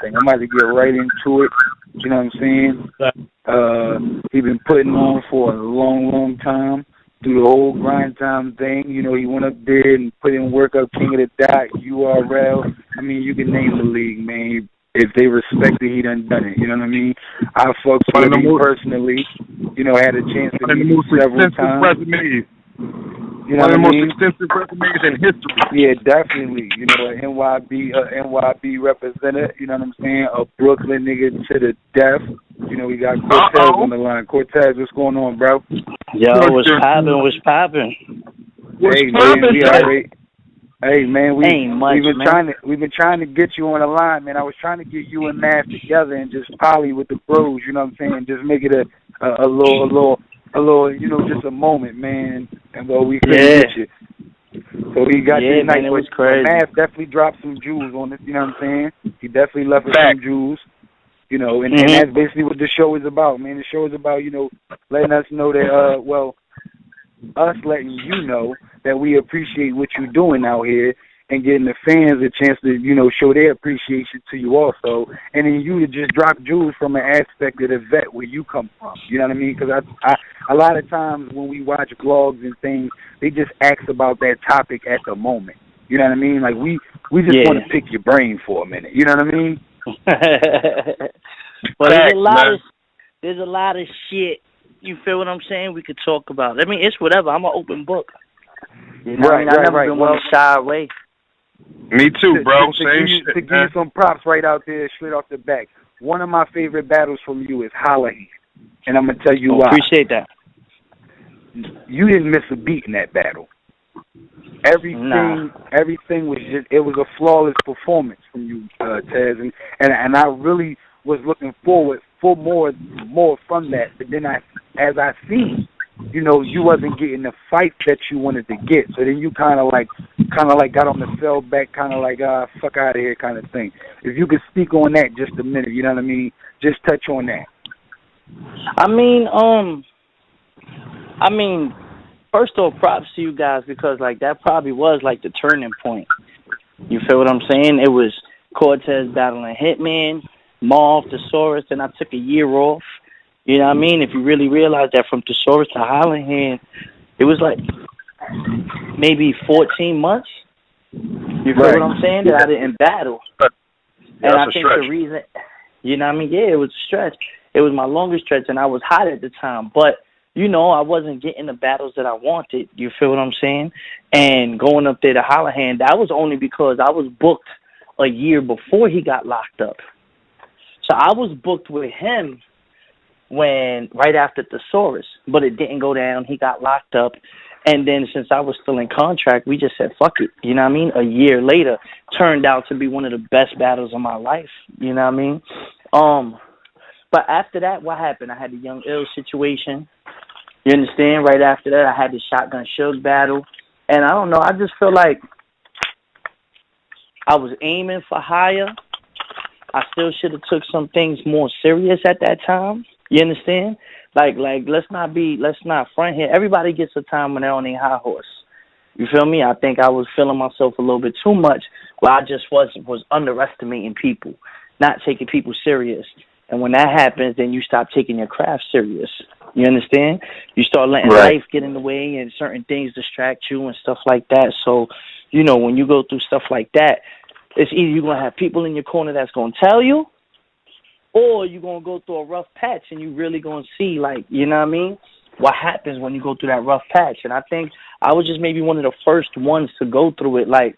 everything. I'm about to get right into it. You know what I'm saying? He been putting on for a long time. Through the whole grind time thing, you know, he went up there and put in work up King of the Dot, URL. I mean, you can name the league, man. If they respect it, he done it. You know what I mean? I fucked with him personally. You know, I had a chance to meet him several times. You know one of the most mean? extensive resumes in history. Yeah, definitely. You know, a NYB representative, you know what I'm saying? A Brooklyn nigga to the death. You know, we got Cortez on the line. Cortez, what's going on, bro? Yo, what's poppin'? Hey, man, we already... Hey, man, we've been trying to get you on the line, man. I was trying to get you and Math together and just poly with the bros, you know what I'm saying? Just make it a little, you know, just a moment, man. And we couldn't get you. So he got this night. It was crazy. Math definitely dropped some jewels on this, you know what I'm saying? He definitely left us some jewels. You know, and that's basically what the show is about, man. The show is about, you know, letting us know that, us letting you know that we appreciate what you're doing out here and getting the fans a chance to, you know, show their appreciation to you also. And then you to just drop jewels from an aspect of the vet where you come from. You know what I mean? Because I a lot of times when we watch vlogs and things, they just ask about that topic at the moment. You know what I mean? Like, we just want to pick your brain for a minute. You know what I mean? Well, there's a lot of shit. You feel what I'm saying? We could talk about. I mean, it's whatever. I'm an open book. You know I never been one to shy away. Me too, bro. Same shit. To give you some props right out there, straight off the back. One of my favorite battles from you is Hollahan, and I'm gonna tell you why. Appreciate that. You didn't miss a beat in that battle. Everything was it was a flawless performance from you, Tez, and I really was looking forward for more from that. But then as I see, you know, you wasn't getting the fight that you wanted to get. So then you kind of like got on the fell back, kind of like fuck out of here kind of thing. If you could speak on that just a minute, you know what I mean? Just touch on that. I mean, first off, props to you guys because like that probably was like the turning point. You feel what I'm saying? It was Cortez battling Hitman, Marv, Thesaurus, and I took a year off. You know what I mean? If you really realize that from Thesaurus to Hollahan, it was like maybe 14 months. You feel what I'm saying? That I didn't battle. And I think the reason, you know what I mean? Yeah, it was a stretch. It was my longest stretch, and I was hot at the time. But, you know, I wasn't getting the battles that I wanted. You feel what I'm saying? And going up there to Hollahan, that was only because I was booked a year before he got locked up. So I was booked with him right after Thesaurus, but it didn't go down. He got locked up. And then since I was still in contract, we just said, fuck it. You know what I mean? A year later, turned out to be one of the best battles of my life. You know what I mean? But after that, what happened? I had the Young Ill situation. You understand? Right after that, I had the Shotgun Suge battle. And I don't know, I just feel like I was aiming for higher. I still should have took some things more serious at that time. You understand? Like let's not front here. Everybody gets a time when they're on their high horse. You feel me? I think I was feeling myself a little bit too much where I just was underestimating people, not taking people serious. And when that happens, then you stop taking your craft serious. You understand? You start letting life get in the way and certain things distract you and stuff like that. So, you know, when you go through stuff like that, it's either you're going to have people in your corner that's going to tell you, or you're going to go through a rough patch and you're really going to see, like, you know what I mean, what happens when you go through that rough patch. And I think I was just maybe one of the first ones to go through it. Like,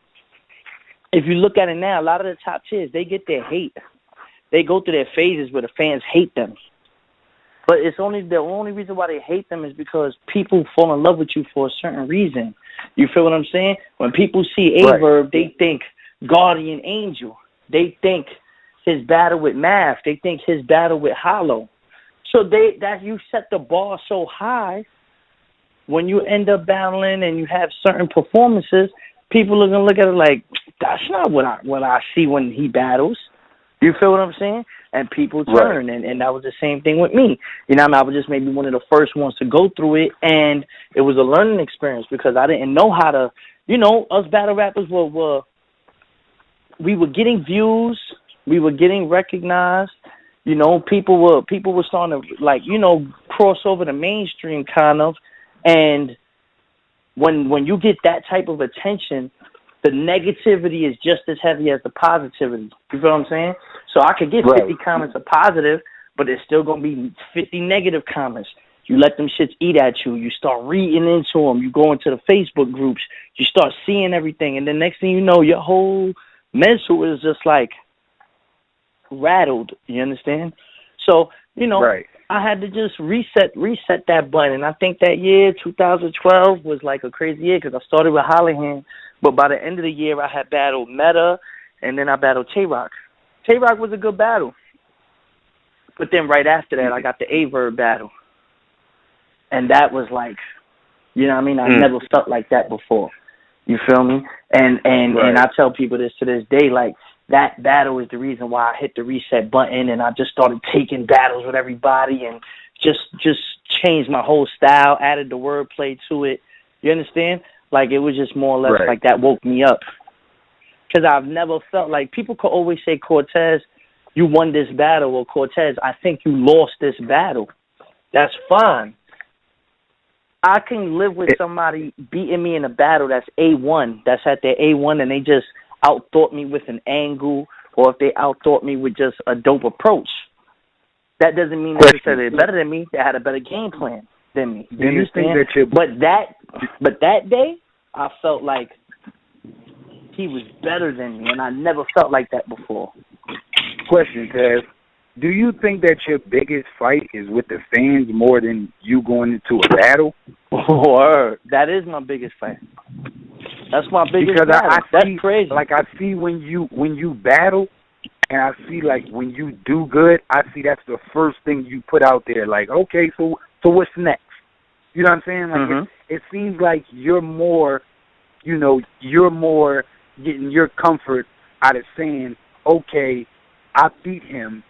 if you look at it now, a lot of the top tiers, they get their hate. They go through their phases where the fans hate them. But the only reason why they hate them is because people fall in love with you for a certain reason. You feel what I'm saying? When people see Averb, they think Guardian Angel. They think his battle with Math. They think his battle with Hollow. So you set the bar so high, when you end up battling and you have certain performances, people are gonna look at it like, that's not what I see when he battles. You feel what I'm saying? And people turn, and that was the same thing with me. You know what I mean? I was just maybe one of the first ones to go through it, and it was a learning experience because I didn't know how to, you know, us battle rappers we were getting views, We were getting recognized. You know, people were starting to, like, you know, cross over the mainstream kind of. And when you get that type of attention, the negativity is just as heavy as the positivity. You feel what I'm saying? So I could get 50 comments of positive, but there's still going to be 50 negative comments. You let them shits eat at you. You start reading into them. You go into the Facebook groups. You start seeing everything. And the next thing you know, your whole mental is just like rattled. You understand? So, you know, I had to just reset that button. And I think that year, 2012, was like a crazy year because I started with Hollihan. But by the end of the year, I had battled Meta, and then I battled Tay-Rock. Tay-Rock was a good battle. But then right after that, I got the A-Verb battle. And that was like, you know what I mean? I never felt like that before. You feel me? And I tell people this to this day, like, that battle is the reason why I hit the reset button, and I just started taking battles with everybody and just changed my whole style, added the wordplay to it. You understand? Like, it was just more or less like that woke me up. Because I've never felt like, people could always say, Cortez, you won this battle, or Cortez, I think you lost this battle. That's fine. I can live with somebody beating me in a battle that's A1, that's at their A1, and they just outthought me with an angle, or if they outthought me with just a dope approach. That doesn't mean necessarily they're better than me. They had a better game plan than me. Do you think that you're... But that day, I felt like he was better than me, and I never felt like that before. Question, Taz. Do you think that your biggest fight is with the fans more than you going into a battle? Word. That is my biggest fight. That's my biggest battle. That's crazy. Like, I see when you battle, and I see, like, when you do good, I see that's the first thing you put out there. Like, okay, so what's next? You know what I'm saying? Like, it seems like you're more, you know, getting your comfort out of saying, okay, I beat him,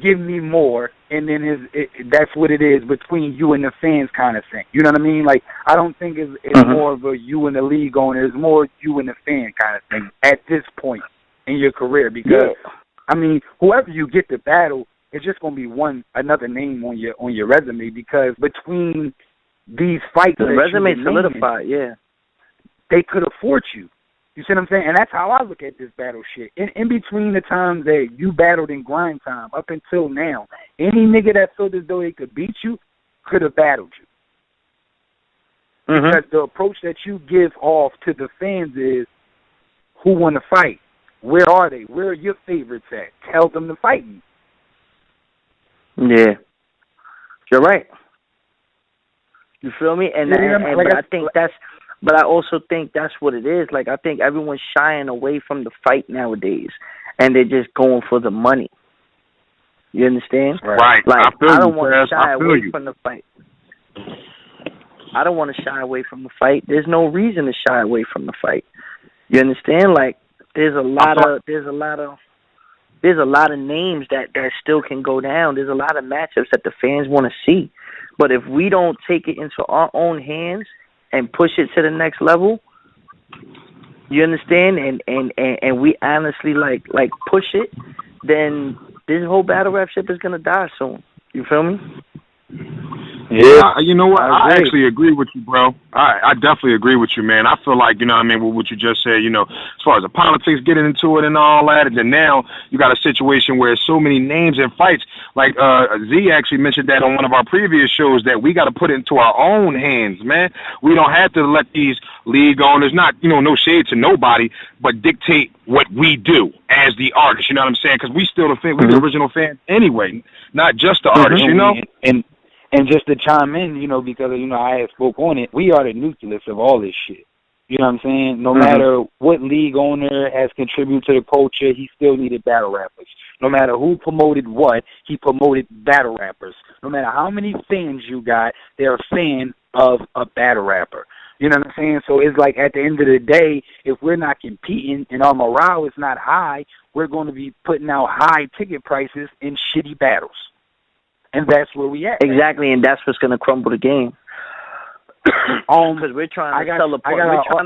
give me more, and then that's what it is between you and the fans kind of thing. You know what I mean? Like, I don't think it's more of a you and the league owner. It's more you and the fan kind of thing at this point in your career. Because, I mean, whoever you get to battle, it's just going to be another name on your resume, because between these fights, the resume solidified, they could afford you. You see what I'm saying? And that's how I look at this battle shit. In between the times that you battled in grind time up until now, any nigga that felt as though they could beat you could have battled you. Because the approach that you give off to the fans is, who won the fight? Where are they? Where are your favorites at? Tell them to fight me. Yeah. You're right. You feel me? But I also think that's what it is. Like, I think everyone's shying away from the fight nowadays, and they're just going for the money. You understand? Right. Like, I don't want to shy away from the fight. I don't want to shy away from the fight. There's no reason to shy away from the fight. You understand? Like, there's a lot of names that still can go down. There's a lot of matchups that the fans want to see. But if we don't take it into our own hands and push it to the next level, you understand, and we honestly like push it, then this whole battle rap ship is gonna die soon. You feel me? Yeah, you know what? I actually agree with you, bro. I definitely agree with you, man. I feel like, you know what I mean, with what you just said, you know, as far as the politics getting into it and all that, and then now you got a situation where so many names and fights, like Z actually mentioned that on one of our previous shows, that we got to put it into our own hands, man. We don't have to let these league owners, not, you know, no shade to nobody, but dictate what we do as the artist, you know what I'm saying? Because we still the fan, we're the original fans anyway, not just the artist, you know? And just to chime in, you know, because, you know, I had spoke on it, we are the nucleus of all this shit. You know what I'm saying? No matter what league owner has contributed to the culture, he still needed battle rappers. No matter who promoted what, he promoted battle rappers. No matter how many fans you got, they're a fan of a battle rapper. You know what I'm saying? So it's like, at the end of the day, if we're not competing and our morale is not high, we're going to be putting out high ticket prices in shitty battles. And that's where we at. Exactly, and that's what's going to crumble the game. Because we're trying to sell a point. We're trying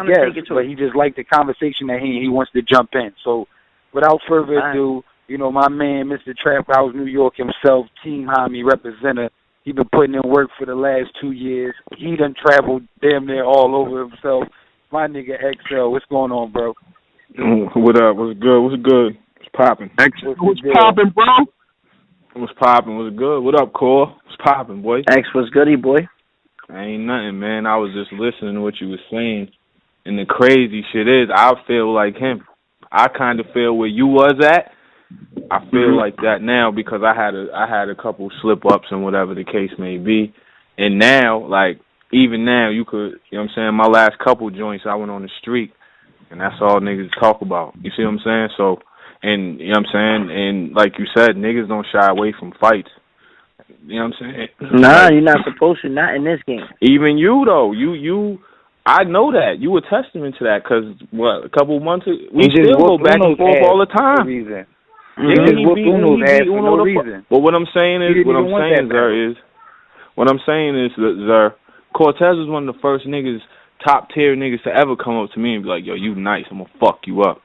to take it to but he just liked the conversation that he wants to jump in. So without further ado, you know, my man, Mr. Trap House New York himself, Team Homie representative. He been putting in work for the last 2 years. He done traveled damn near all over himself. My nigga XL, what's going on, bro? What up? What's good? What's good? What's popping? What's popping, bro? What's popping? What's good? What up, Core? What's popping, boy? X, what's goody, boy? Ain't nothing, man. I was just listening to what you were saying. And the crazy shit is, I feel like him. I kind of feel where you was at. I feel like that now because I had a couple slip-ups and whatever the case may be. And now, like, even now, you could, you know what I'm saying, my last couple joints, I went on the street. And that's all niggas talk about. You see what I'm saying? So, and, you know what I'm saying? And like you said, niggas don't shy away from fights. You know what I'm saying? Nah, like, you're not supposed to. Not in this game. Even you, though. I know that. You a testament to that because, what, a couple months ago, we still go back and forth all the time. Yeah, he beat Uno's ass for no reason. But what I'm saying is, Zer, Cortez is one of the first niggas, top tier niggas to ever come up to me and be like, yo, you nice, I'm gonna fuck you up.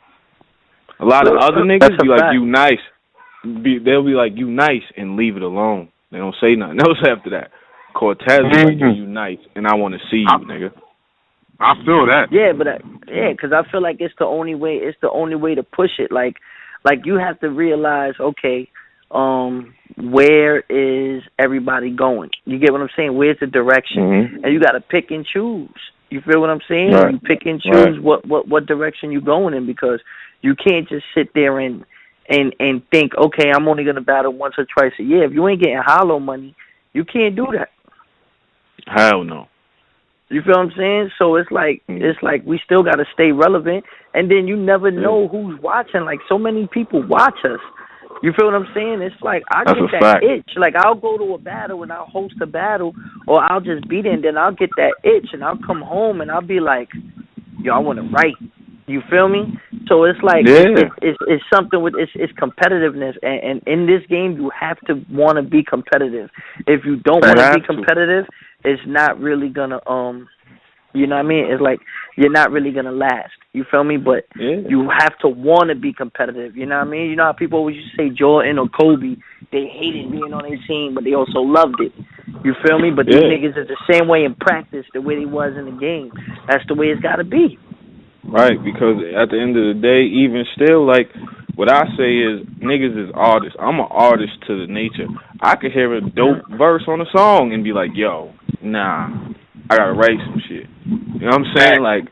A lot of other niggas be like, you nice. They'll be like, you nice, and leave it alone. They don't say nothing else after that. Cortez is like, you nice, and I want to see you, nigga. I feel that. Yeah, but because I feel like it's the only way. It's the only way to push it. Like you have to realize, okay, where is everybody going? You get what I'm saying? Where's the direction? And you got to pick and choose. You feel what I'm saying? Right. You pick and choose what direction you're going in, because you can't just sit there and think, okay, I'm only gonna battle once or twice a year. If you ain't getting hollow money, you can't do that. Hell no. You feel what I'm saying? So it's like we still got to stay relevant, and then you never know who's watching. Like, so many people watch us. You feel what I'm saying? It's like I get that itch. Like, I'll go to a battle and I'll host a battle, or I'll just be there, and then I'll get that itch, and I'll come home and I'll be like, yo, I want to write. You feel me? So it's like it's something with it's competitiveness, and in this game you have to want to be competitive. If you don't want to be competitive, it's not really gonna you know what I mean? It's like you're not really gonna last. You feel me? But you have to want to be competitive. You know what I mean? You know how people always used to say Jordan or Kobe, they hated being on their team, but they also loved it. You feel me? But these niggas is the same way in practice, the way they was in the game. That's the way it's got to be. Right, because at the end of the day, even still, like, what I say is niggas is artists. I'm an artist to the nature. I could hear a dope verse on a song and be like, yo, nah, I gotta write some shit. You know what I'm saying? Like,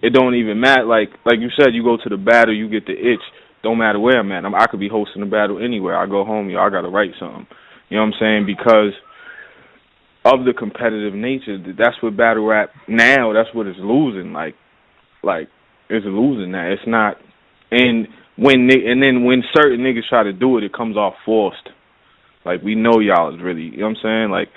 it don't even matter. Like you said, you go to the battle, you get the itch. Don't matter where I'm at. I could be hosting a battle anywhere. I go home, yo, I gotta write something. You know what I'm saying? Because of the competitive nature, that's what battle rap now, that's what it's losing. Like it's losing that. It's not. And then when certain niggas try to do it, it comes off forced. Like, we know y'all is really, you know what I'm saying? Like,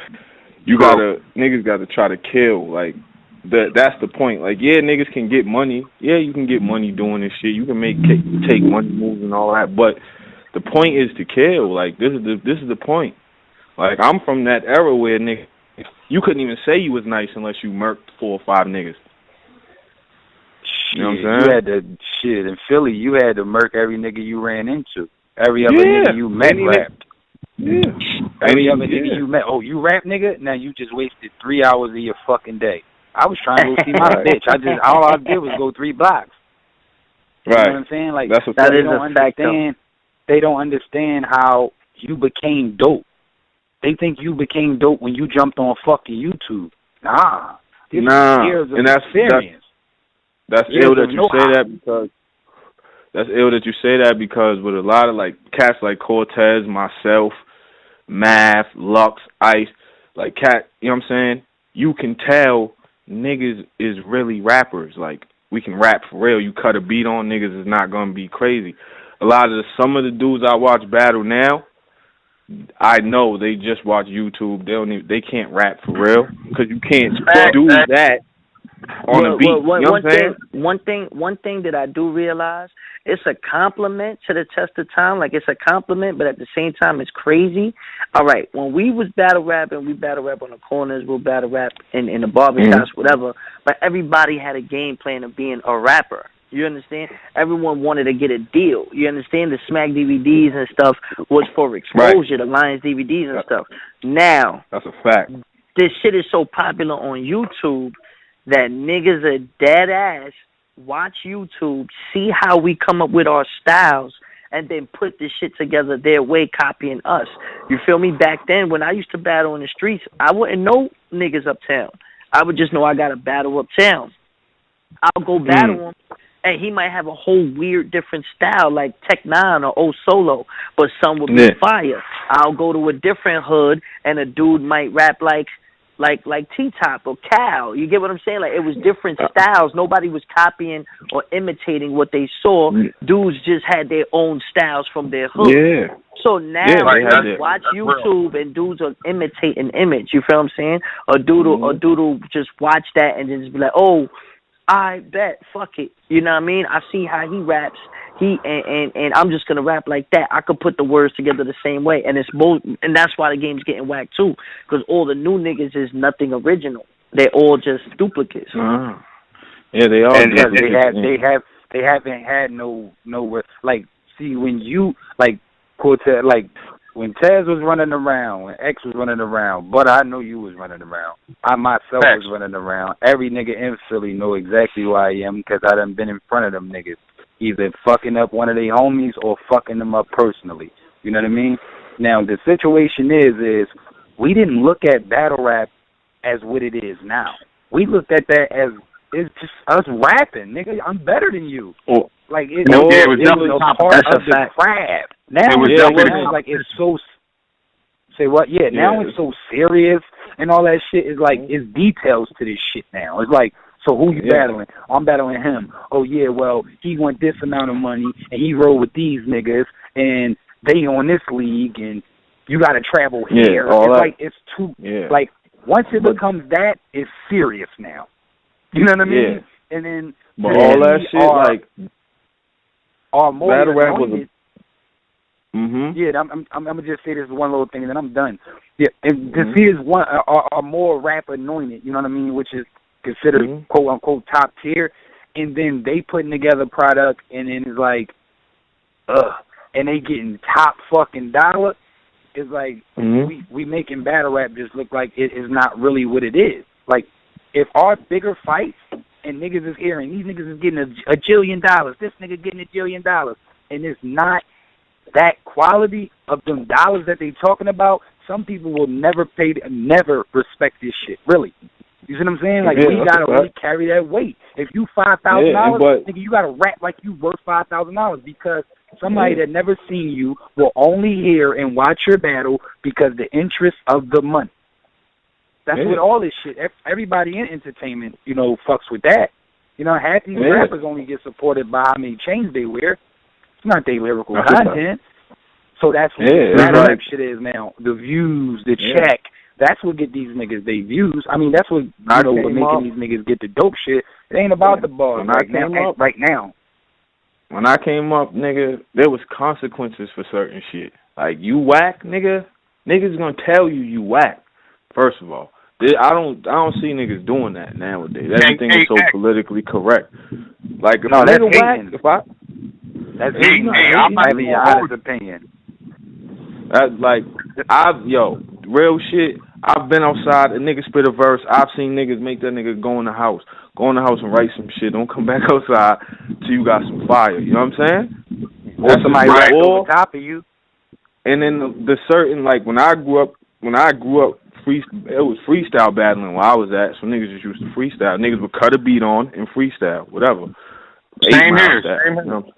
niggas gotta try to kill. Like, that's the point. Like, yeah, niggas can get money. Yeah, you can get money doing this shit. You can take money moves and all that. But the point is to kill. Like, this is the point. Like, I'm from that era where niggas, you couldn't even say you was nice unless you murked 4 or 5 niggas. You know what I'm saying? You had to in Philly. You had to murk every nigga you ran into. Every other nigga you met rapped. Yeah. Every other nigga you met. Oh, you rap, nigga? Now you just wasted 3 hours of your fucking day. I was trying to go see my bitch. All I did was go 3 blocks. You know what I'm saying? Like, they don't understand how you became dope. They think you became dope when you jumped on fucking YouTube. Nah. And that's serious. That's ill that you say that because with a lot of like cats like Cortez, myself, Math, Lux, Ice, like Cat, you know what I'm saying? You can tell niggas is really rappers. Like, we can rap for real. You cut a beat on niggas is not gonna be crazy. Some of the dudes I watch battle now, I know they just watch YouTube. They can't rap for real because you can't do that on a beat. You know what I'm saying? One thing that I do realize, it's a compliment to the test of time. Like, it's a compliment, but at the same time, it's crazy. All right, when we was battle rapping, we battle rap on the corners, we'll battle rap in the barbershops, whatever. But everybody had a game plan of being a rapper. You understand? Everyone wanted to get a deal. You understand? The Smack DVDs and stuff was for exposure, the Lions DVDs and stuff. Now, that's a fact. This shit is so popular on YouTube that niggas are dead ass watch YouTube, see how we come up with our styles, and then put this shit together their way, copying us. You feel me? Back then, when I used to battle in the streets, I wouldn't know niggas uptown. I would just know I got to battle uptown. I'll go battle him, and he might have a whole weird different style like Tech 9 or O Solo, but some would be fire. I'll go to a different hood, and a dude might rap like T-Top or Cal. You get what I'm saying? Like, it was different styles. Nobody was copying or imitating what they saw. Dudes just had their own styles from their hood. Yeah. So now you watch YouTube and dudes are imitating image. You feel what I'm saying? A dude will just watch that and then just be like, oh, I bet, fuck it. You know what I mean? I see how he raps. And I'm just gonna rap like that. I could put the words together the same way, and and that's why the game's getting whacked too, because all the new niggas is nothing original. They're all just duplicates. Yeah, they are. And they haven't had no like. See, when you like Cortez, like when Tez was running around, when X was running around, but I know you was running around. I myself was running around. Every nigga in Philly know exactly who I am because I done been in front of them niggas, either fucking up one of their homies or fucking them up personally. You know what I mean? Now, the situation is we didn't look at battle rap as what it is now. We looked at that as it's just us rapping, nigga. I'm better than you. Oh. Like, it was a part of the craft. Now it's so... Say what? Yeah, now it's so serious and all that shit. Is like, it's details to this shit now. It's like, so who you battling? I'm battling him. Oh, yeah, well, he want this amount of money, and he roll with these niggas, and they on this league, and you got to travel here. It's like, it's too, like, once it becomes that, it's serious now. You know what I mean? And then, but all that shit, are more battle rap was Yeah, I'm gonna just say this one little thing, and then I'm done. Yeah, and to see is one are more rap anointed. You know what I mean? Which is considered quote unquote top tier, and then they putting together product, and then it's like, and they getting top fucking dollar. It's like we making battle rap just look like it is not really what it is. Like, if our bigger fights and niggas is hearing these niggas is getting a jillion dollars, this nigga getting $1 billion, and it's not that quality of them dollars that they talking about, some people will never respect this shit. Really, you see what I'm saying? Like, we gotta really carry that weight. If you $5,000, nigga, you gotta rap like you worth $5,000, because somebody that never seen you will only hear and watch your battle because the interest of the money. That's what all this shit. Everybody in entertainment, you know, fucks with that. You know, half these rappers only get supported by how many chains they wear. It's not their lyrical content. So that's what rap shit is now. The views, the check. That's what get these niggas they views. I mean, that's what what making these niggas get the dope shit. It ain't about the bars right now. When I came up, nigga, there was consequences for certain shit. Like, you whack, niggas gonna tell you whack. First of all, I don't see niggas doing that nowadays. Everything is so politically correct. Like, if that's whack, that's my honest opinion. Real shit. I've been outside, a nigga spit a verse. I've seen niggas make that nigga go in the house and write some shit. Don't come back outside till you got some fire. You know what I'm saying? Or somebody right over top of you. And then the certain, like, when I grew up, it was freestyle battling where I was at. So niggas just used to freestyle. Niggas would cut a beat on and freestyle, whatever. Same here. You know?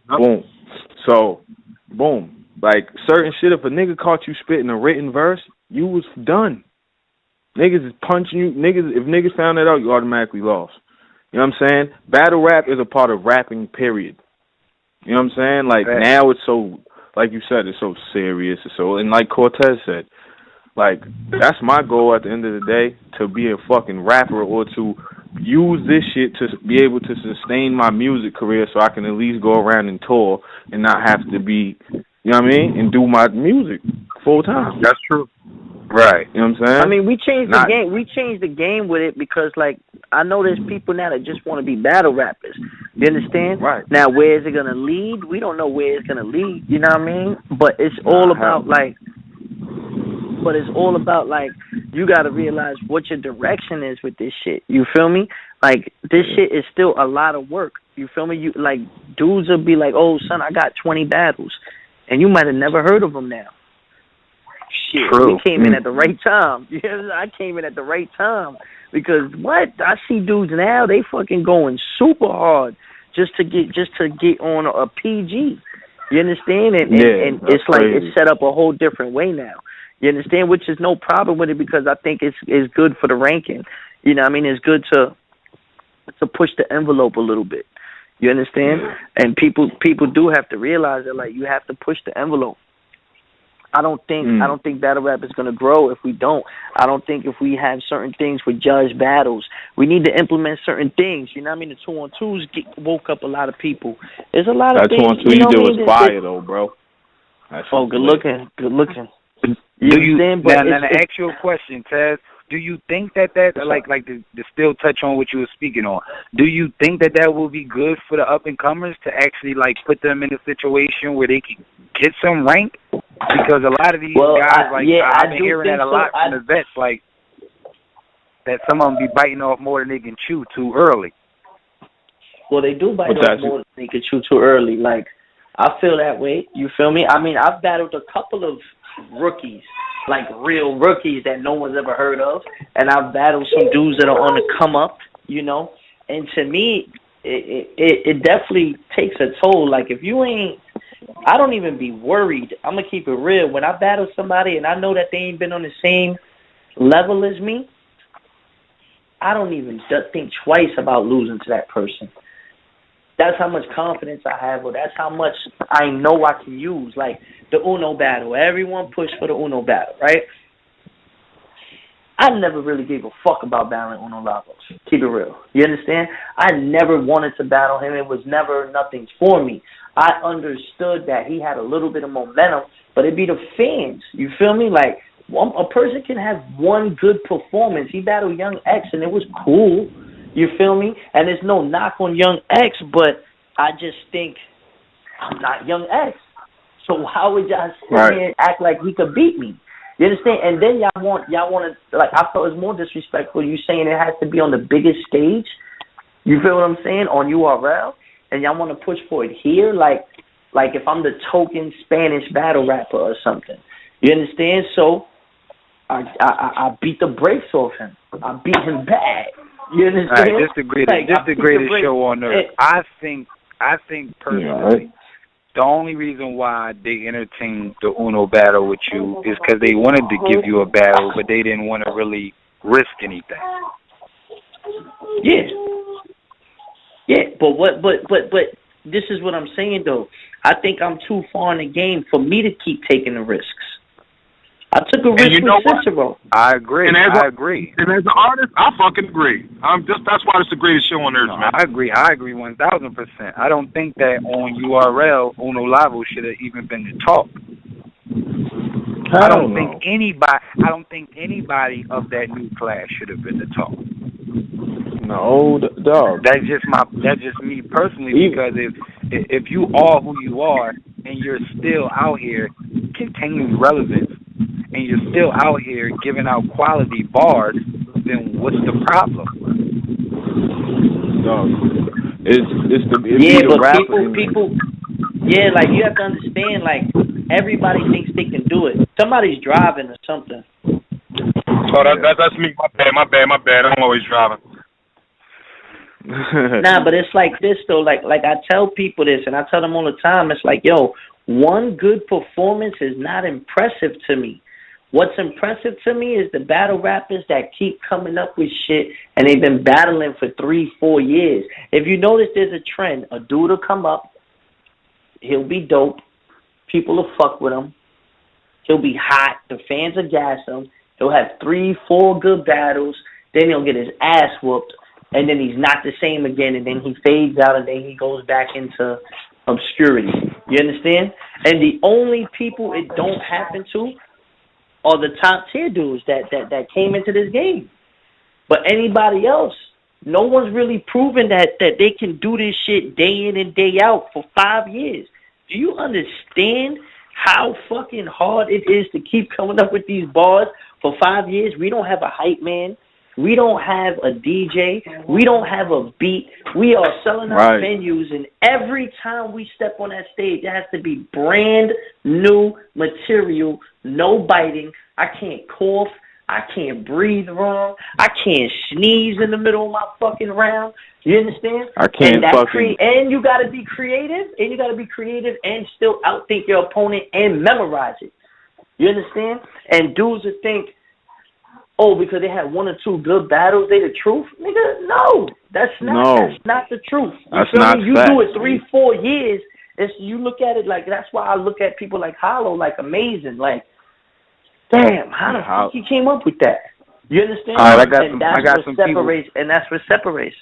Boom. So, boom. Like, certain shit, if a nigga caught you spitting a written verse, you was done. Niggas is punching you. If niggas found that out, you automatically lost. You know what I'm saying? Battle rap is a part of rapping, period. You know what I'm saying? Like, now it's so, like you said, it's so serious. And like Cortez said, like, that's my goal at the end of the day, to be a fucking rapper, or to use this shit to be able to sustain my music career so I can at least go around and tour and not have to be, you know what I mean, and do my music full time. That's true. Right. You know what I'm saying? I mean, we changed the game. We changed the game with it because, like, I know there's people now that just want to be battle rappers. You understand? Right. Now, where is it going to lead? We don't know where it's going to lead. You know what I mean? But it's all about, like, you got to realize what your direction is with this shit. You feel me? Like, this shit is still a lot of work. You feel me? You like, dudes will be like, oh, son, I got 20 battles. And you might have never heard of them now. Shit, True. we came in at the right time. I came in at the right time. Because what? I see dudes now, they fucking going super hard just to get on a PG. You understand? And it's like crazy. it's set up a whole different way now. You understand? Which is no problem with it because I think it's good for the ranking. You know what I mean? It's good to push the envelope a little bit. You understand? And people do have to realize that, like, you have to push the envelope. I don't think battle rap is going to grow if we don't. I don't think if we have certain things with judge battles, we need to implement certain things. You know what I mean? The 2-on-2s woke up a lot of people. There's a lot of things. That 2-on-2 you do is fire, though, bro. Oh, good looking. Do you now to ask you a question, Taz? Do you think that like to still touch on what you were speaking on? Do you think that will be good for the up and comers to actually like put them in a situation where they can get some rank? Because a lot of these guys, I've been hearing that a lot from the vets, like that some of them be biting off more than they can chew too early. Well, they do bite off more than they can chew too early. Like, I feel that way. You feel me? I mean, I've battled a couple of rookies, like real rookies that no one's ever heard of, and I've battled some dudes that are on the come up, you know. And to me, it definitely takes a toll. Like, if you ain't, I don't even be worried. I'm gonna keep it real. When I battle somebody and I know that they ain't been on the same level as me, I don't even think twice about losing to that person. That's how much confidence I have, or that's how much I know I can use. Like the Uno battle. Everyone pushed for the Uno battle, right? I never really gave a fuck about battling Uno Lavos. Keep it real. You understand? I never wanted to battle him. It was never nothing for me. I understood that he had a little bit of momentum, but it'd be the fans. You feel me? Like, a person can have one good performance. He battled Young X, and it was cool. You feel me? And there's no knock on Young X, but I just think I'm not Young X. So how would y'all sit here and act like he could beat me? You understand? And then y'all want to, like, I felt it was more disrespectful you saying it has to be on the biggest stage. You feel what I'm saying? On URL. And y'all want to push for it here? Like if I'm the token Spanish battle rapper or something. You understand? So I beat the brakes off him. I beat him bad. You understand? All right, this the greatest show on earth. I think personally, the only reason why they entertained the Uno battle with you is because they wanted to give you a battle, but they didn't want to really risk anything. Yeah, but this is what I'm saying though. I think I'm too far in the game for me to keep taking the risks. I took a risk with Cicero. I agree. And as an artist, I fucking agree. That's why it's the greatest show on earth, man. I agree 1,000%. I don't think that on URL Uno Lavo should have even been the talk. I don't think anybody of that new class should have been the talk. No, dog. That's just me personally. Because if you are who you are and you're still out here containing relevance and you're still out here giving out quality bars, then what's the problem? Dog, it's the people. Yeah, like you have to understand. Like everybody thinks they can do it. Somebody's driving or something. Oh, that's me. My bad. I'm always driving. Nah, but it's like this though. Like I tell people this, and I tell them all the time. It's like, yo, one good performance is not impressive to me. What's impressive to me is the battle rappers that keep coming up with shit, and they've been battling for 3-4 years. If you notice, there's a trend. A dude will come up, he'll be dope, people will fuck with him, he'll be hot, the fans will gas him, he'll have 3-4 good battles, then he'll get his ass whooped, and then he's not the same again, and then he fades out, and then he goes back into obscurity. You understand? And the only people it don't happen to are the top tier dudes that came into this game. But anybody else, No one's really proven that they can do this shit day in and day out for 5 years. Do you understand how fucking hard it is to keep coming up with these bars for 5 years? We don't have a hype man. We don't have a DJ. We don't have a beat. We are selling out venues, and every time we step on that stage, it has to be brand new material, no biting. I can't cough. I can't breathe wrong. I can't sneeze in the middle of my fucking round. You understand? I can't and you got to be creative, and still outthink your opponent and memorize it. You understand? And dudes would think, oh, because they had 1 or 2 good battles, they the truth? Nigga, no. That's not the truth. You do it 3-4 years. You look at it like, that's why I look at people like Hollow like amazing. Like, damn, how the fuck he came up with that? You understand? All right, I got some people. And that's what separates.